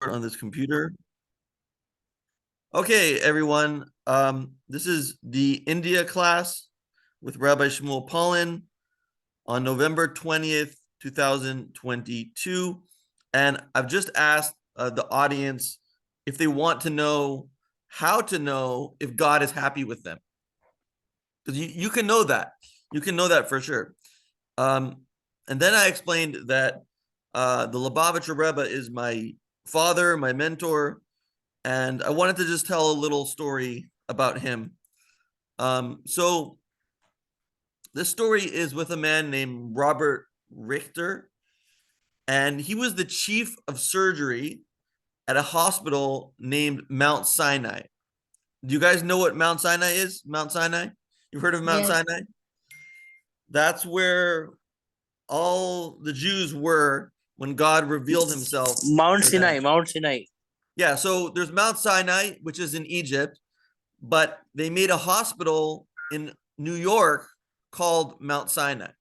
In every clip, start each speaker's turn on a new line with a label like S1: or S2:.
S1: on this computer. Okay, everyone. This is the India class with Rabbi Shmuel Pollan on November 20th, 2022. And I've just asked the audience if they want to know how to know if God is happy with them. Because you can know that. You can know that for sure. And then I explained that the Lubavitcher Rebbe is my father, my mentor, and I wanted to just tell a little story about him. So this story is with a man named Robert Richter, and he was the chief of surgery at a hospital named Mount Sinai. Do you guys know what Mount Sinai is? Mount Sinai? You've heard of Mount
S2: Yes.
S1: Sinai? That's where all the Jews were when God revealed himself
S3: Mount
S1: to them.
S3: Sinai, Mount Sinai.
S1: Yeah, so there's Mount Sinai, which is in Egypt, but they made a hospital in New York called Mount Sinai.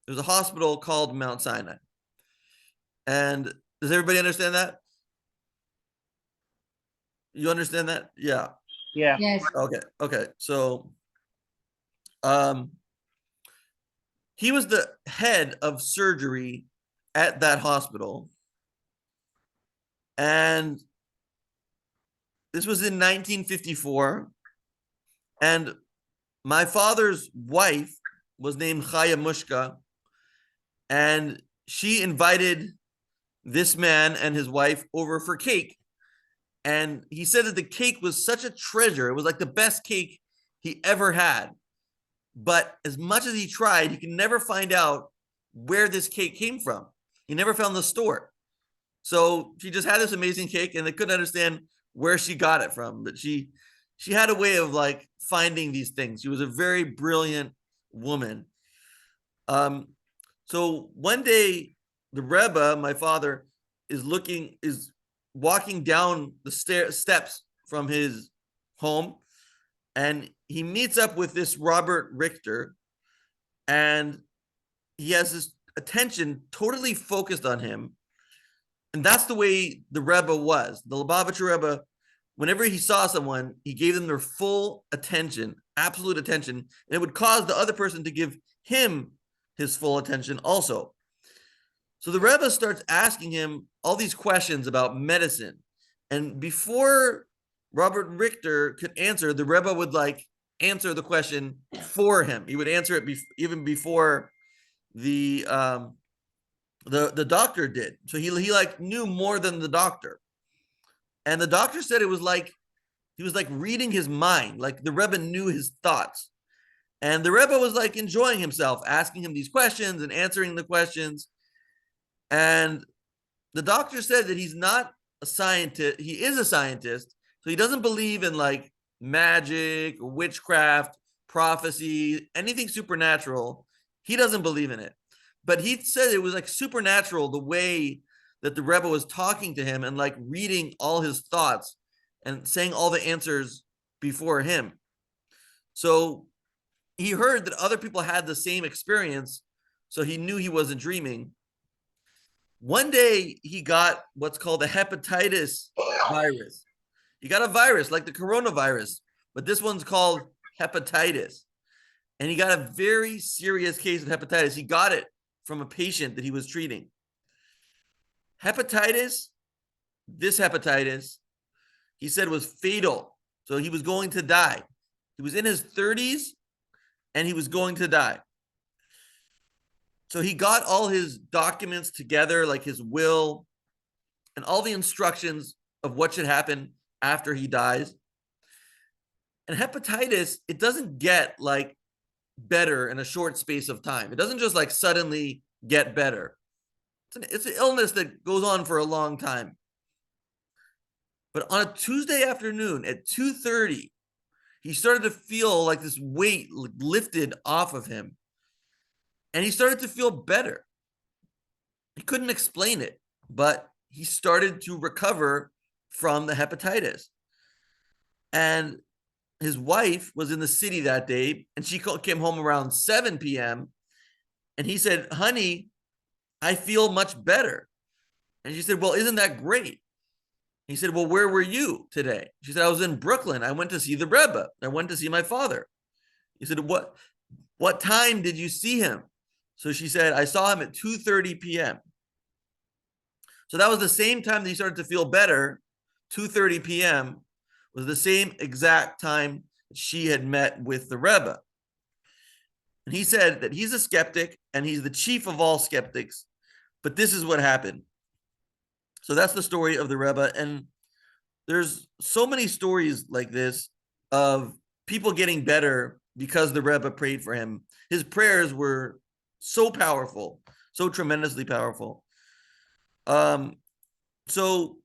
S1: There's a hospital called Mount Sinai. And does everybody understand that? You understand that? Yeah.
S3: Yeah.
S2: Yes.
S1: Okay. So he was the head of surgery at that hospital. And this was in 1954. And my father's wife was named Chaya Mushka. And she invited this man and his wife over for cake. And he said that the cake was such a treasure. It was like the best cake he ever had. But as much as he tried, he could never find out where this cake came from. He never found the store. So she just had this amazing cake and they couldn't understand where she got it from. But she had a way of like finding these things. She was a very brilliant woman. So one day the Rebbe, my father, is walking down the steps from his home, and he meets up with this Robert Richter, and he has this attention totally focused on him. And that's the way the Rebbe was. The Lubavitcher Rebbe, whenever he saw someone, he gave them their full attention, absolute attention, and it would cause the other person to give him his full attention also. So the Rebbe starts asking him all these questions about medicine. And before Robert Richter could answer, the Rebbe would like answer the question for him. He would answer it even before the doctor did. So he like knew more than the doctor. And the doctor said it was like he was like reading his mind, like the Rebbe knew his thoughts. And the Rebbe was like enjoying himself, asking him these questions and answering the questions. And the doctor said that he's not a scientist. He is a scientist. So he doesn't believe in like magic, witchcraft, prophecy, anything supernatural. He doesn't believe in it. But he said it was like supernatural the way that the Rebbe was talking to him and like reading all his thoughts and saying all the answers before him. So he heard that other people had the same experience. So he knew he wasn't dreaming. One day he got what's called a hepatitis virus. He got a virus like the coronavirus, but this one's called hepatitis. And he got a very serious case of hepatitis. He got it from a patient that he was treating. This hepatitis, he said was fatal. So he was going to die. He was in his 30s and he was going to die. So he got all his documents together, like his will and all the instructions of what should happen after he dies. And hepatitis, it doesn't get like better in a short space of time. It doesn't just like suddenly get better. It's an illness that goes on for a long time. But on a Tuesday afternoon at 2:30, he started to feel like this weight lifted off of him. And he started to feel better. He couldn't explain it, but he started to recover from the hepatitis. And his wife was in the city that day, and she came home around 7 p.m. And he said, "Honey, I feel much better." And she said, well, isn't that great? He said, well, where were you today? She said, I was in Brooklyn. I went to see the Rebbe. I went to see my father. He said, what time did you see him? So she said, I saw him at 2:30 p.m. So that was the same time that he started to feel better. 2:30 p.m. was the same exact time that she had met with the Rebbe. And he said that he's a skeptic and he's the chief of all skeptics. But this is what happened. So that's the story of the Rebbe. And there's so many stories like this of people getting better because the Rebbe prayed for him. His prayers were so powerful, so tremendously powerful. So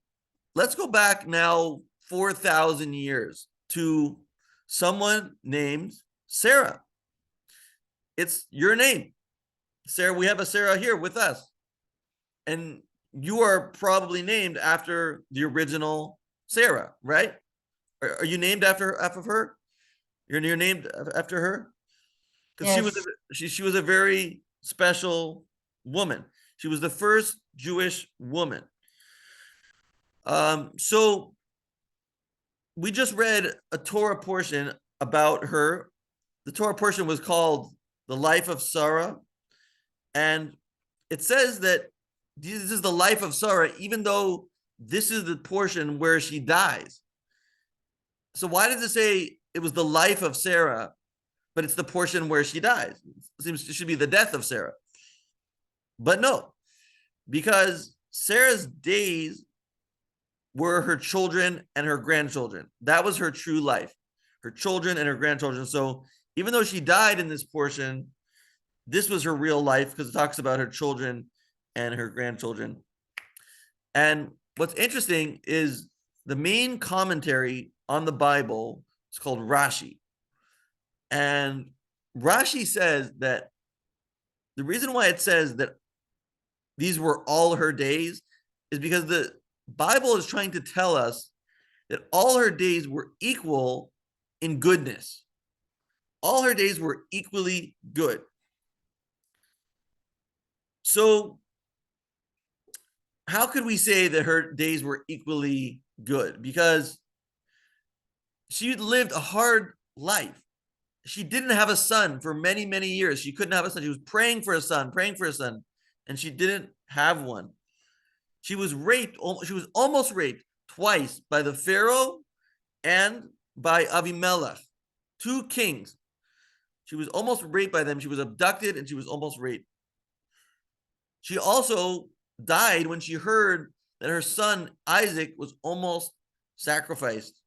S1: let's go back now 4,000 years to someone named Sarah. It's your name, Sarah. We have a Sarah here with us. And you are probably named after the original Sarah, right? Are you named after her? You're named after her? Because
S2: Yes.
S1: she was a very special woman. She was the first Jewish woman. So we just read a Torah portion about her. The Torah portion was called The Life of Sarah. And it says that this is the life of Sarah, even though this is the portion where she dies. So why does it say it was the life of Sarah, but it's the portion where she dies? It seems it should be the death of Sarah. But no, because Sarah's days were her children and her grandchildren. That was her true life, her children and her grandchildren. So even though she died in this portion, this was her real life because it talks about her children and her grandchildren. And what's interesting is the main commentary on the Bible is called Rashi. And Rashi says that the reason why it says that these were all her days is because the Bible is trying to tell us that all her days were equal in goodness. All her days were equally good. So, how could we say that her days were equally good? Because she lived a hard life. She didn't have a son for many, many years. She couldn't have a son. She was praying for a son, and she didn't have one. She was raped. She was almost raped twice by the Pharaoh and by Avimelech, two kings. She was almost raped by them. She was abducted and she was almost raped. She also died when she heard that her son Isaac was almost sacrificed.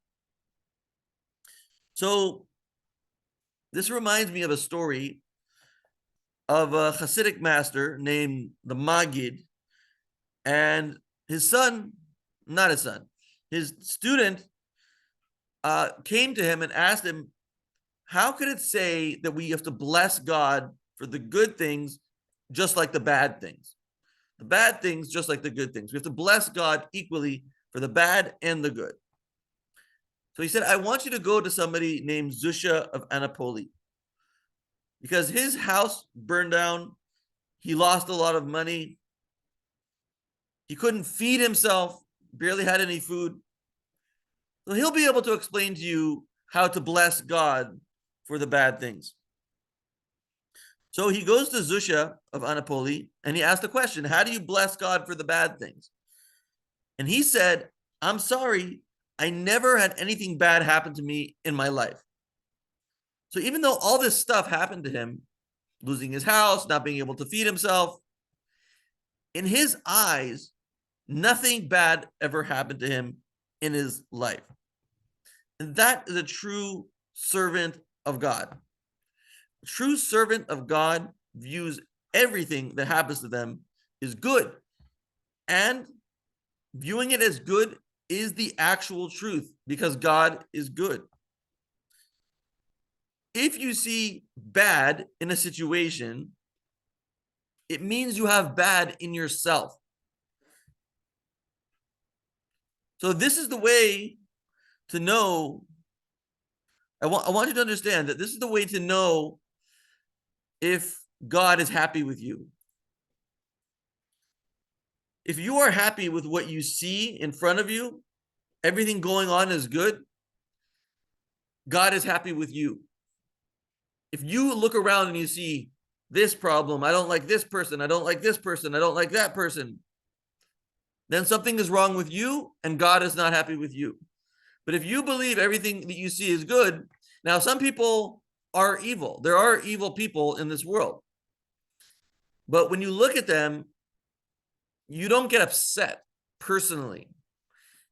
S1: So this reminds me of a story of a Hasidic master named the Magid, and his son, not his son, his student came to him and asked him, how could it say that we have to bless God for the good things just like the bad things? The bad things just like the good things. We have to bless God equally for the bad and the good. So he said, I want you to go to somebody named Zusha of Anapoli because his house burned down. He lost a lot of money. He couldn't feed himself, barely had any food. So he'll be able to explain to you how to bless God for the bad things. So he goes to Zusha of Anapoli and he asked the question, how do you bless God for the bad things? And he said, I'm sorry, I never had anything bad happen to me in my life. So even though all this stuff happened to him, losing his house, not being able to feed himself, in his eyes, nothing bad ever happened to him in his life. And that is a true servant of God. A true servant of God views everything that happens to them is good. And viewing it as good is the actual truth because God is good. If you see bad in a situation, it means you have bad in yourself. So this is the way to know. I want you to understand that this is the way to know if God is happy with you. if you are happy with what you see in front of you, everything going on is good, God is happy with you. If you look around and you see this problem, I don't like this person, I don't like this person, I don't like that person, then something is wrong with you and God is not happy with you. But if you believe everything that you see is good, now some people are evil. There are evil people in this world. But when you look at them, you don't get upset personally.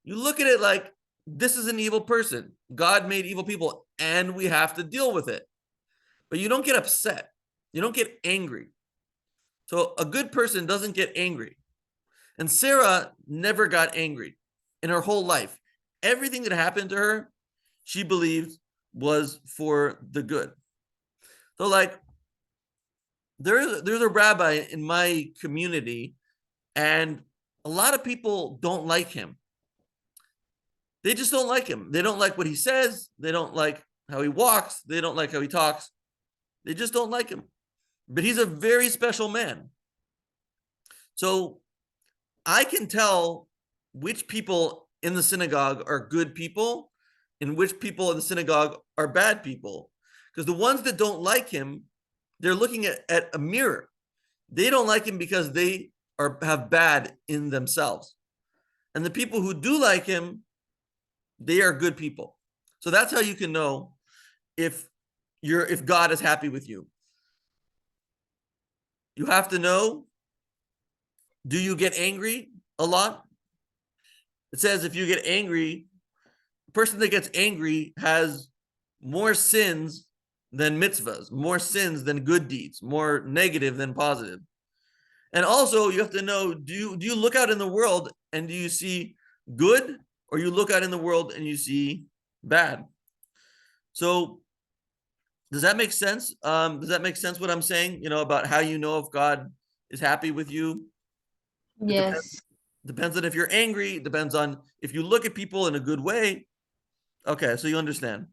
S1: You look at it like, this is an evil person. God made evil people and we have to deal with it. But you don't get upset. You don't get angry. So a good person doesn't get angry. And Sarah never got angry in her whole life. Everything that happened to her, she believed was for the good. So like, there's a rabbi in my community, and a lot of people don't like him. They just don't like him. They don't like what he says. They don't like how he walks. They don't like how he talks. They just don't like him. But he's a very special man. So I can tell which people in the synagogue are good people and which people in the synagogue are bad people. Because the ones that don't like him, they're looking at a mirror. They don't like him because they have bad in themselves. And the people who do like him, they are good people. So that's how you can know if God is happy with you. You have to know, do you get angry a lot? It says if you get angry, the person that gets angry has more sins than mitzvahs, more sins than good deeds, more negative than positive. And also you have to know, do you look out in the world and do you see good, or you look out in the world and you see bad? So does that make sense? Does that make sense what I'm saying, about how you know if God is happy with you? It
S2: Yes.
S1: depends on if you're angry. It depends on if you look at people in a good way. Okay, so you understand.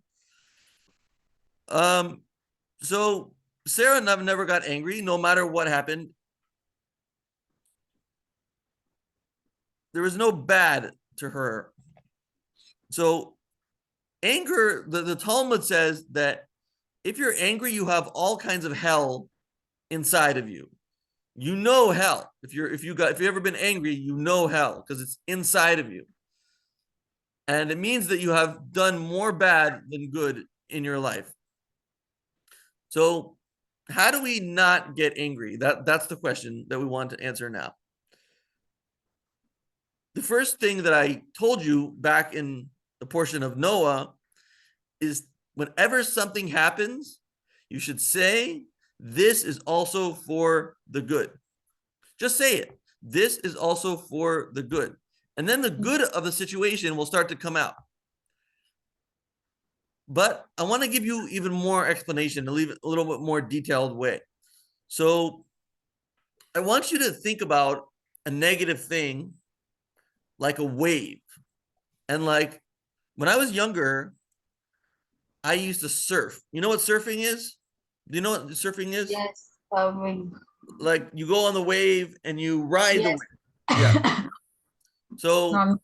S1: So Sarah never got angry, no matter what happened. There was no bad to her. So anger, the Talmud says that if you're angry, you have all kinds of hell inside of you. You know hell. If you've ever been angry, you know hell because it's inside of you. And it means that you have done more bad than good in your life. So how do we not get angry? That's the question that we want to answer now. The first thing that I told you back in the portion of Noah is whenever something happens, you should say, this is also for the good. Just say it. This is also for the good. And then the good of the situation will start to come out. But I want to give you even more explanation, to leave it a little bit more detailed way. So I want you to think about a negative thing like a wave. And like when I was younger, I used to surf. You know what surfing is? Do you know what surfing is?
S2: Yes.
S1: Like you go on the wave and you ride the
S2: Yes.
S1: wave. Yeah. So
S2: Um,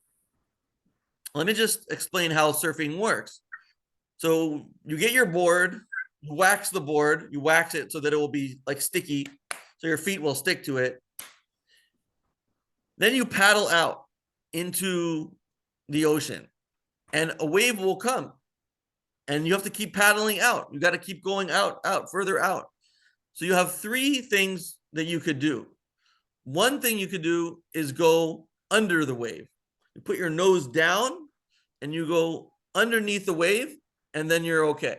S1: let me just explain how surfing works. So you get your board, you wax the board, you wax it so that it will be like sticky, so your feet will stick to it. Then you paddle out into the ocean and a wave will come and you have to keep paddling out. You got to keep going out, further out. So you have three things that you could do. One thing you could do is go under the wave. You put your nose down and you go underneath the wave, and then you're okay.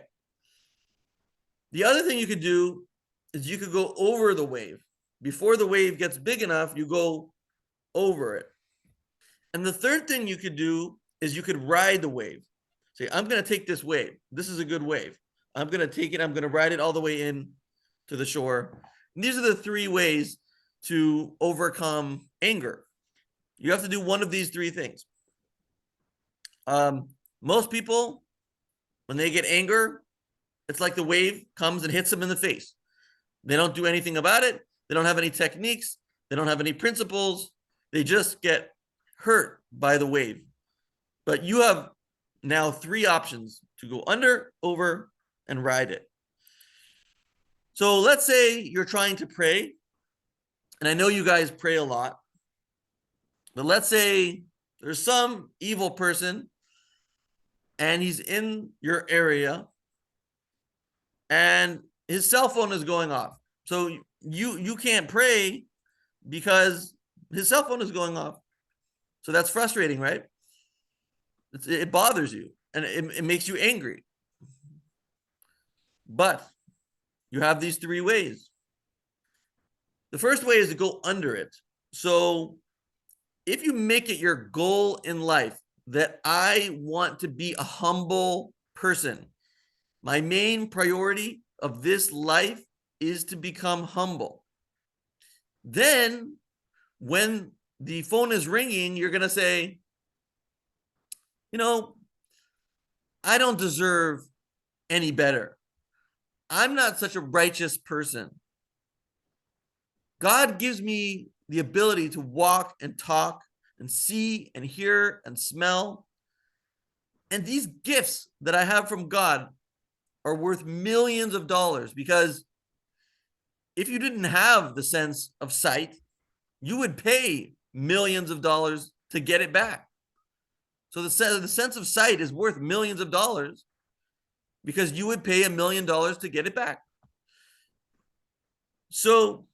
S1: The other thing you could do is you could go over the wave. Before the wave gets big enough, you go over it. And the third thing you could do is you could ride the wave. Say, I'm going to take this wave. This is a good wave. I'm going to take it. I'm going to ride it all the way in to the shore. And these are the three ways to overcome anger. You have to do one of these three things. Most people, when they get anger, it's like the wave comes and hits them in the face. They don't do anything about it. They don't have any techniques. They don't have any principles. They just get hurt by the wave. But you have now 3 options to go under, over, and ride it. So let's say you're trying to pray, and I know you guys pray a lot, but let's say there's some evil person and he's in your area and his cell phone is going off. So you can't pray because his cell phone is going off. So that's frustrating, right? It bothers you and it makes you angry. But you have these 3 ways. The first way is to go under it. So if you make it your goal in life that I want to be a humble person, my main priority of this life is to become humble. Then when the phone is ringing, you're going to say, you know, I don't deserve any better. I'm not such a righteous person. God gives me the ability to walk and talk and see and hear and smell. And these gifts that I have from God are worth millions of dollars, because if you didn't have the sense of sight, you would pay millions of dollars to get it back. So the sense of sight is worth millions of dollars because you would pay $1 million to get it back. So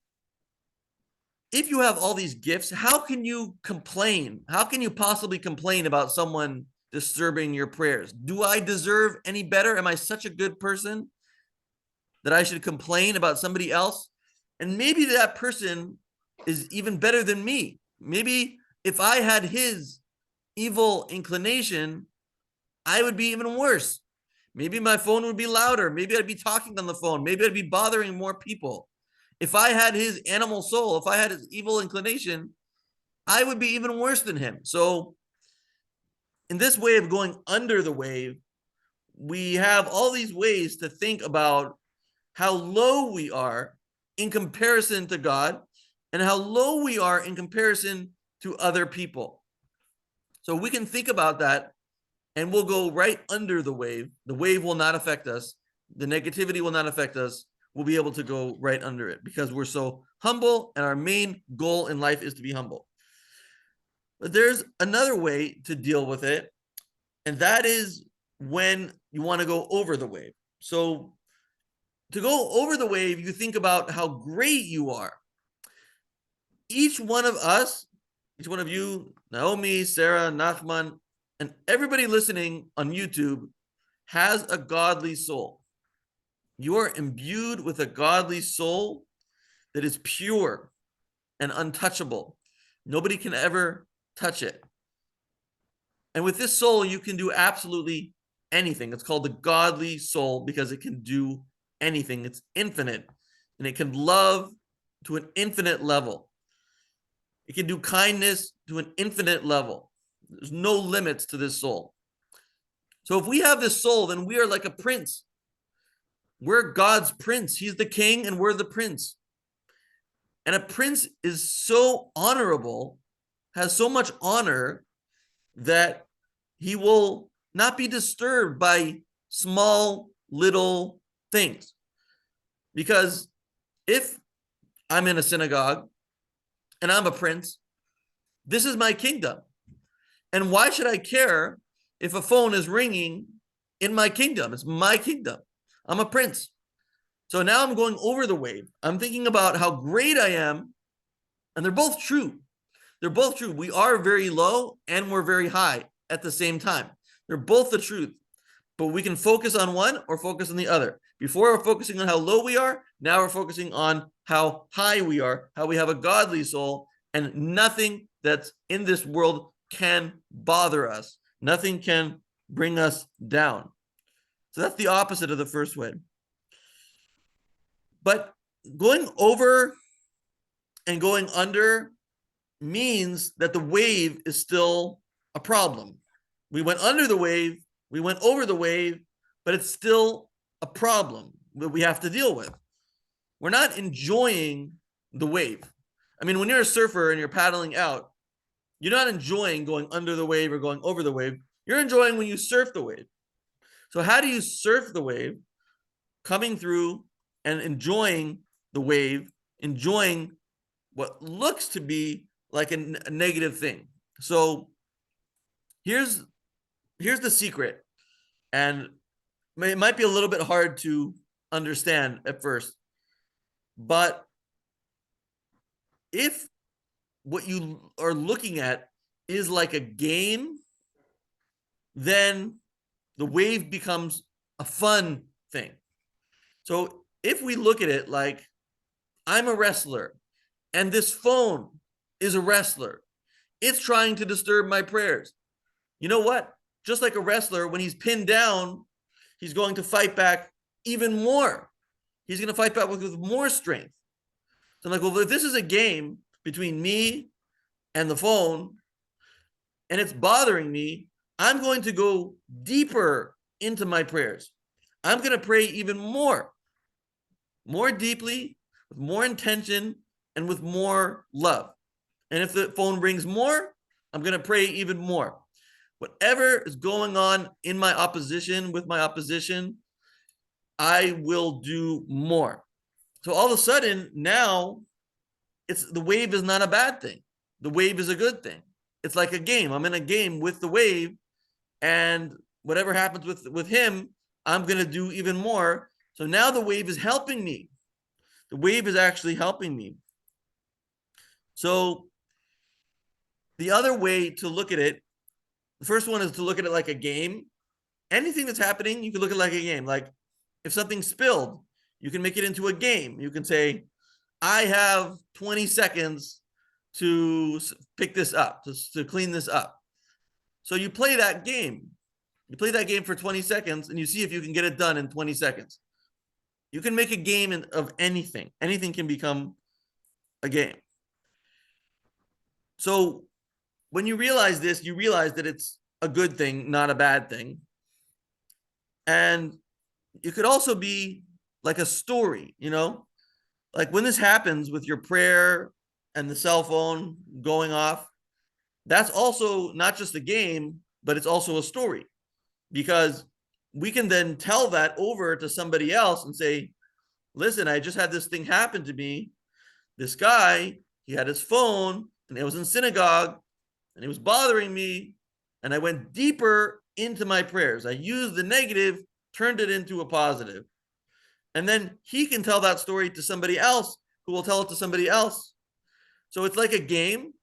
S1: if you have all these gifts, how can you complain? How can you possibly complain about someone disturbing your prayers? Do I deserve any better? Am I such a good person that I should complain about somebody else? And maybe that person is even better than me. Maybe if I had his evil inclination, I would be even worse. Maybe my phone would be louder. Maybe I'd be talking on the phone. Maybe I'd be bothering more people. If I had his animal soul, if I had his evil inclination, I would be even worse than him. So in this way of going under the wave, we have all these ways to think about how low we are in comparison to God and how low we are in comparison to other people. So we can think about that and we'll go right under the wave. The wave will not affect us. The negativity will not affect us. We'll be able to go right under it because we're so humble, and our main goal in life is to be humble. But there's another way to deal with it, and that is when you want to go over the wave. So to go over the wave, you think about how great you are. Each one of us, each one of you, Naomi, Sarah, Nachman, and everybody listening on YouTube has a godly soul. You are imbued with a godly soul that is pure and untouchable. Nobody can ever touch it. And with this soul, you can do absolutely anything. It's called the godly soul because it can do anything. It's infinite, and it can love to an infinite level. It can do kindness to an infinite level. There's no limits to this soul. So if we have this soul, then we are like a prince. We're God's prince. He's the king and we're the prince. And a prince is so honorable, has so much honor, that he will not be disturbed by small little things. Because if I'm in a synagogue and I'm a prince, this is my kingdom. And why should I care if a phone is ringing in my kingdom? It's my kingdom. I'm a prince. So now I'm going over the wave. I'm thinking about how great I am. And they're both true. They're both true. We are very low and we're very high at the same time. They're both the truth. But we can focus on one or focus on the other. Before we're focusing on how low we are, now we're focusing on how high we are, how we have a godly soul, and nothing that's in this world can bother us. Nothing can bring us down. So that's the opposite of the first way. But going over and going under means that the wave is still a problem. We went under the wave, we went over the wave, but it's still a problem that we have to deal with. We're not enjoying the wave. I mean, when you're a surfer and you're paddling out, You're not enjoying going under the wave or going over the wave. You're enjoying when you surf the wave. So how do you surf the wave? Coming through and enjoying the wave, enjoying what looks to be like a negative thing. So here's the secret, and it might be a little bit hard to understand at first, but if what you are looking at is like a game, then the wave becomes a fun thing. So if we look at it like I'm a wrestler and this phone is a wrestler, it's trying to disturb my prayers. You know what? Just like a wrestler, when he's pinned down, he's going to fight back even more. He's going to fight back with more strength. So I'm like, well, if this is a game between me and the phone and it's bothering me, I'm going to go deeper into my prayers. I'm going to pray even more deeply, with more intention, and with more love. And if the phone rings more, I'm going to pray even more. Whatever is going on in my opposition, with my opposition, I will do more. So all of a sudden, now it's the wave is not a bad thing. The wave is a good thing. It's like a game. I'm in a game with the wave, and whatever happens with him, I'm going to do even more. So now the wave is helping me. The wave is actually helping me. So the other way to look at it, the first one is to look at it like a game. Anything that's happening, you can look at it like a game. Like if something's spilled, you can make it into a game. You can say, I have 20 seconds to pick this up, to clean this up. So you play that game. You play that game for 20 seconds and you see if you can get it done in 20 seconds. You can make a game of anything. Anything can become a game. So when you realize this, you realize that it's a good thing, not a bad thing. And it could also be like a story, you know, like when this happens with your prayer and the cell phone going off, that's also not just a game, but it's also a story, because we can then tell that over to somebody else and say, listen, I just had this thing happen to me. This guy, he had his phone and it was in synagogue and it was bothering me. And I went deeper into my prayers. I used the negative, turned it into a positive. And then he can tell that story to somebody else who will tell it to somebody else. So it's like a game.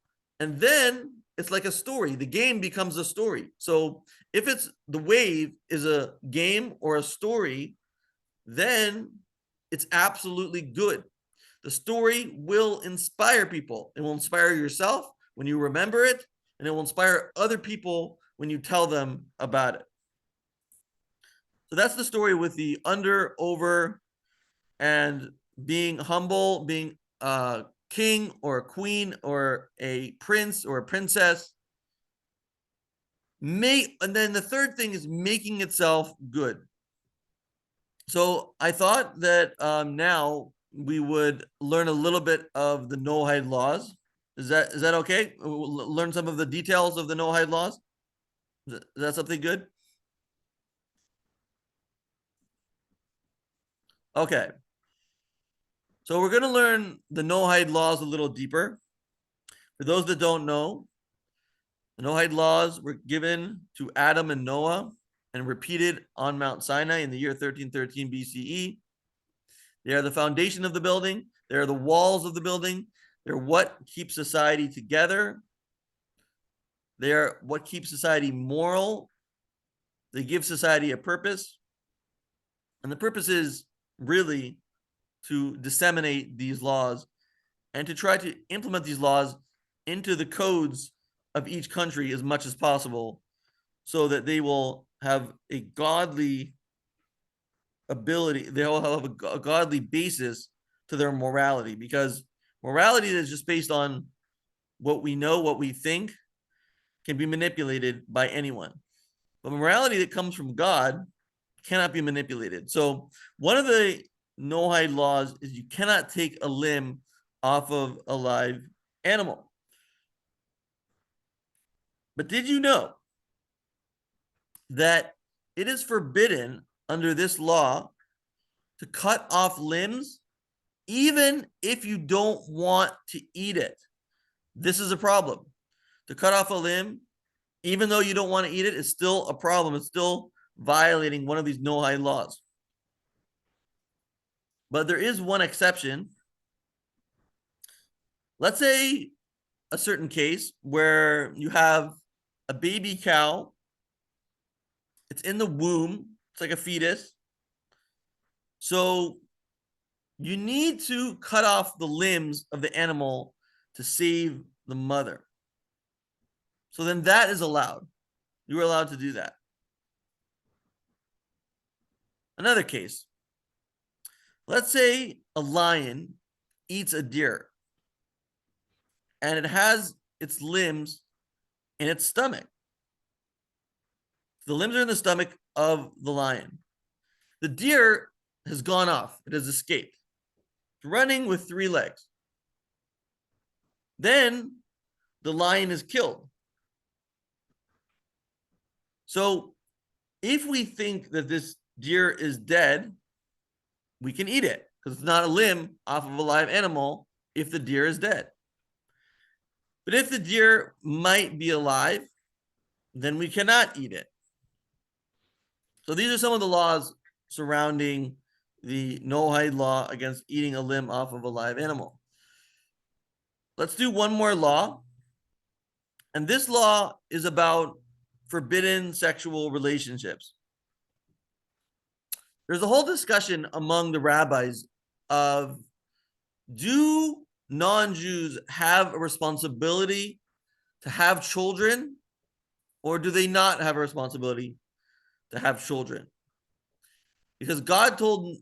S1: And then it's like a story. The game becomes a story. So if it's the wave is a game or a story, then it's absolutely good. The story will inspire people. It will inspire yourself when you remember it, and it will inspire other people when you tell them about it. So that's the story with the under, over, and being humble, being a king or a queen or a prince or a princess. And then the third thing is making itself good. So I thought that now we would learn a little bit of the Noahide laws. Is that okay? We'll learn some of the details of the Noahide laws. Is that something good? Okay. So we're going to learn the Noahide laws a little deeper. For those that don't know, the Noahide laws were given to Adam and Noah and repeated on Mount Sinai in the year 1313 BCE. They are the foundation of the building. They are the walls of the building. They're what keeps society together. They are what keeps society moral. They give society a purpose. And the purpose is really to disseminate these laws and to try to implement these laws into the codes of each country as much as possible, so that they will have a godly ability, they will have a godly basis to their morality, because morality is just based on what we know, what we think, can be manipulated by anyone. But morality that comes from God cannot be manipulated. So one of the Noahide laws is you cannot take a limb off of a live animal. But did you know that it is forbidden under this law to cut off limbs even if you don't want to eat it? This is a problem. To cut off a limb, even though you don't want to eat it, is still a problem. It's still violating one of these Noahide laws. But there is one exception. Let's say a certain case where you have a baby cow, it's in the womb, it's like a fetus. So you need to cut off the limbs of the animal to save the mother. So then that is allowed. You are allowed to do that. Another case. Let's say a lion eats a deer and it has its limbs in its stomach. The limbs are in the stomach of the lion. The deer has gone off. It has escaped. It's running with 3 legs. Then the lion is killed. So if we think that this deer is dead, we can eat it because it's not a limb off of a live animal if the deer is dead. But if the deer might be alive, then we cannot eat it. So these are some of the laws surrounding the Noahide law against eating a limb off of a live animal. Let's do one more law. And this law is about forbidden sexual relationships. There's a whole discussion among the rabbis of, do non-Jews have a responsibility to have children, or do they not have a responsibility to have children? Because God told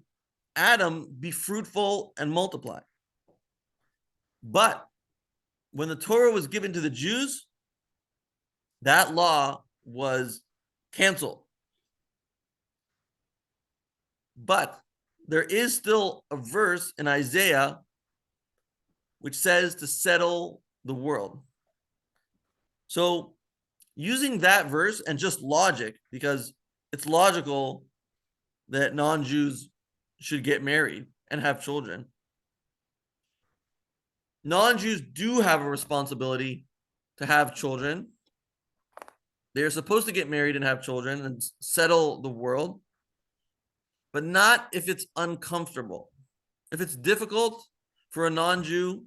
S1: Adam, be fruitful and multiply. But when the Torah was given to the Jews, that law was canceled. But there is still a verse in Isaiah which says to settle the world. So using that verse and just logic, because it's logical that non-Jews should get married and have children. Non-Jews do have a responsibility to have children. They're supposed to get married and have children and settle the world, but not if it's uncomfortable. If it's difficult for a non-Jew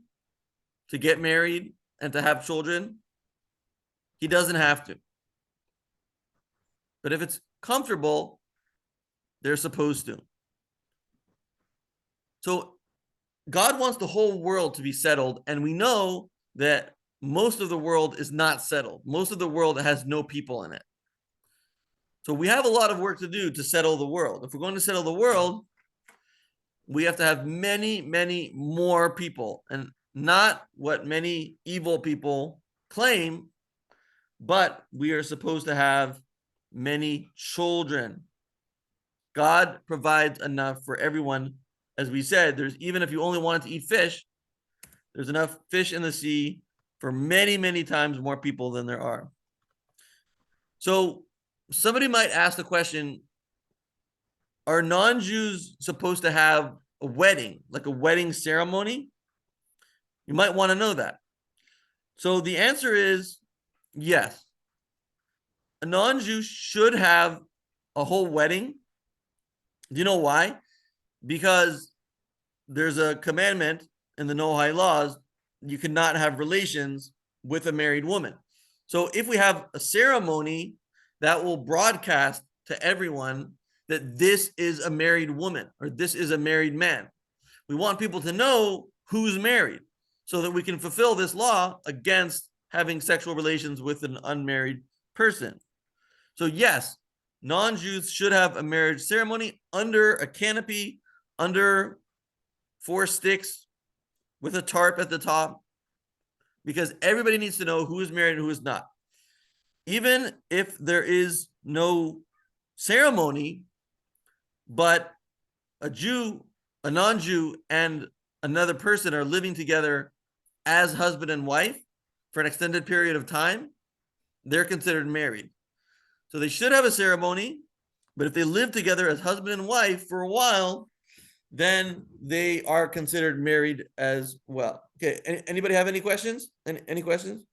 S1: to get married and to have children, he doesn't have to. But if it's comfortable, they're supposed to. So God wants the whole world to be settled, and we know that most of the world is not settled. Most of the world has no people in it. So we have a lot of work to do to settle the world. If we're going to settle the world, we have to have many, many more people, and not what many evil people claim, but we are supposed to have many children. God provides enough for everyone. As we said, there's, even if you only wanted to eat fish, there's enough fish in the sea for many, many times more people than there are. So somebody might ask the question, are non-Jews supposed to have a wedding, like a wedding ceremony? You might want to know that. So the answer is yes. A non-Jew should have a whole wedding. Do you know why? Because there's a commandment in the Noahide laws, you cannot have relations with a married woman. So if we have a ceremony, that will broadcast to everyone that this is a married woman or this is a married man. We want people to know who's married so that we can fulfill this law against having sexual relations with an unmarried person. So yes, non-Jews should have a marriage ceremony under a canopy, under 4 sticks with a tarp at the top, because everybody needs to know who is married and who is not. Even if there is no ceremony, but a Jew, a non-Jew, and another person are living together as husband and wife for an extended period of time, they're considered married. So they should have a ceremony, but if they live together as husband and wife for a while, then they are considered married as well. Okay, anybody have any questions? Any questions?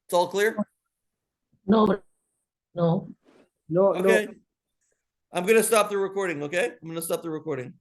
S1: It's all clear?
S2: No, no.
S3: No, no.
S1: Okay. I'm gonna stop the recording, okay? I'm gonna stop the recording.